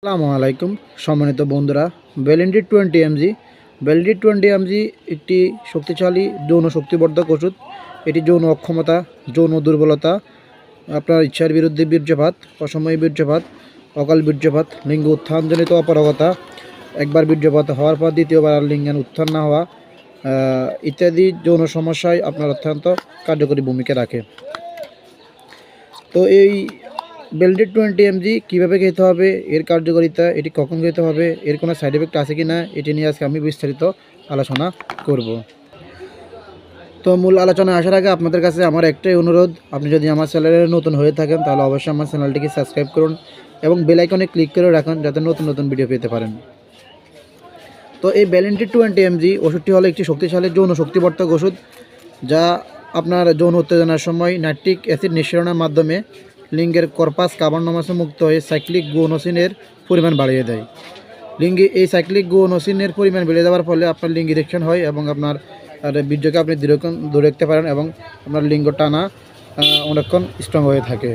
আসসালামু আলাইকুম সম্মানিত বন্ধুরা। বেলেন্ডি 20 mg বেলেন্ডি 20 mg একটি শক্তিশালী যৌন শক্তিবর্ধক ওষুধ। এটি যৌন অক্ষমতা, যৌন দুর্বলতা, আপনার ইচ্ছার বিরুদ্ধে বীর্যপাত, অসময়ে বীর্যপাত, অকাল বীর্যপাত, লিঙ্গ উত্থানজনিত অপারগতা, একবার বীর্যপাত হওয়ার পর দ্বিতীয়বার আর লিঙ্গের উত্থান না হওয়া ইত্যাদি যৌন সমস্যায় আপনার অত্যন্ত কার্যকরী ভূমিকা রাখে। তো এই বেলেন্ডি 20 mg কীভাবে খেতে হবে, এর কার্যকারিতা, এটি কখন খেতে হবে, এর কোনো সাইড এফেক্ট আছে কি না, এটি নিয়ে আজকে আমি বিস্তারিত আলোচনা করব। তো মূল আলোচনায় আসার আগে আপনাদের কাছে আমার একটাই অনুরোধ, আপনি যদি আমার চ্যানেলে নতুন হয়ে থাকেন তাহলে অবশ্যই আমার চ্যানেলটিকে সাবস্ক্রাইব করুন এবং বেল আইকনে ক্লিক করে রাখুন যাতে নতুন নতুন ভিডিও পেতে পারেন। তো এই বেলেন্ডি 20 mg ওষুধটি হলো একটি শক্তিশালী যৌন শক্তিবর্ধক ওষুধ, যা আপনার যৌন উত্তেজনার সময় নাইট্রিক অ্যাসিড নিঃসরণের মাধ্যমে লিঙ্গের কর্পাস কার্বোনোমাসে মুক্ত হয়ে সাইক্লিক গুয়ানোসিনের পরিমাণ বাড়িয়ে দেয়। এই সাইক্লিক গুয়ানোসিনের পরিমাণ বেড়ে যাওয়ার ফলে আপনার লিঙ্গ ইরেকশন হয় এবং আপনার বীর্যকে আপনি দীর্ঘক্ষণ ধরে রাখতে পারেন এবং আপনার লিঙ্গ টানা অনেকক্ষণ স্ট্রং হয়ে থাকে।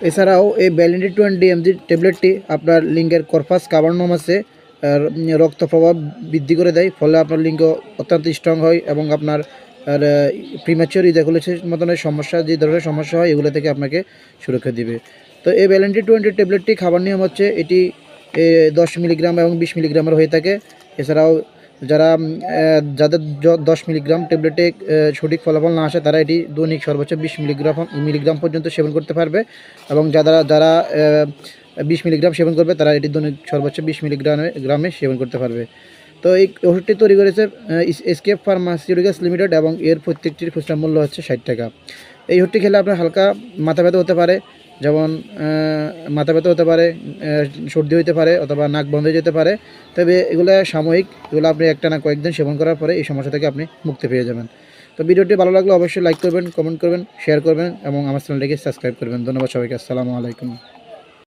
এছাড়াও এই বেলেন্ডি 20 mg ট্যাবলেটটি আপনার লিঙ্গের কর্পাস কার্বোনোমাসে রক্ত প্রবাহ বৃদ্ধি করে দেয়, ফলে আপনার লিঙ্গ অত্যন্ত স্ট্রং হয় এবং আপনার আর প্রিম্যাচিওর ইজাকুলেশন মতনের সমস্যা, যে ধরনের সমস্যা হয় এগুলো থেকে আপনাকে সুরক্ষা দিবে। তো এই বেলেন্ডি 20 ট্যাবলেটটি খাবার নিয়ম হচ্ছে, এটি 10 মিলিগ্রাম এবং 20 মিলিগ্রামের হয়ে থাকে। এছাড়াও যাদের 10 মিলিগ্রাম ট্যাবলেটে সঠিক ফলাফল না আসে তারা এটি দৈনিক সর্বোচ্চ 20 মিলিগ্রাম পর্যন্ত সেবন করতে পারবে এবং যারা 20 মিলিগ্রাম সেবন করবে তারা এটি দৈনিক সর্বোচ্চ 20 মিলিগ্রামে সেবন করতে পারবে। তো এই ওষুধটি তৈরি করেছে এসকেপ ফার্মাসিউটিক্যালস লিমিটেড এবং এর প্রত্যেকটির খুচরা মূল্য হচ্ছে 60 টাকা। এই ওষুধটি খেলে আপনার হালকা মাথা ব্যথা হতে পারে, যেমন মাথা ব্যথা হতে পারে, সর্দি হতে পারে অথবা নাক বন্ধ হয়ে যেতে পারে। তবে এগুলো সাময়িক, এগুলো আপনি একটানা কয়েকদিন সেবন করার পরে এই সমস্যা থেকে আপনি মুক্তি পেয়ে যাবেন। তো ভিডিওটি ভালো লাগলে অবশ্যই লাইক করবেন, কমেন্ট করবেন, শেয়ার করবেন এবং আমার চ্যানেলটিকে সাবস্ক্রাইব করবেন। ধন্যবাদ সবাইকে। আসসালামু আলাইকুম।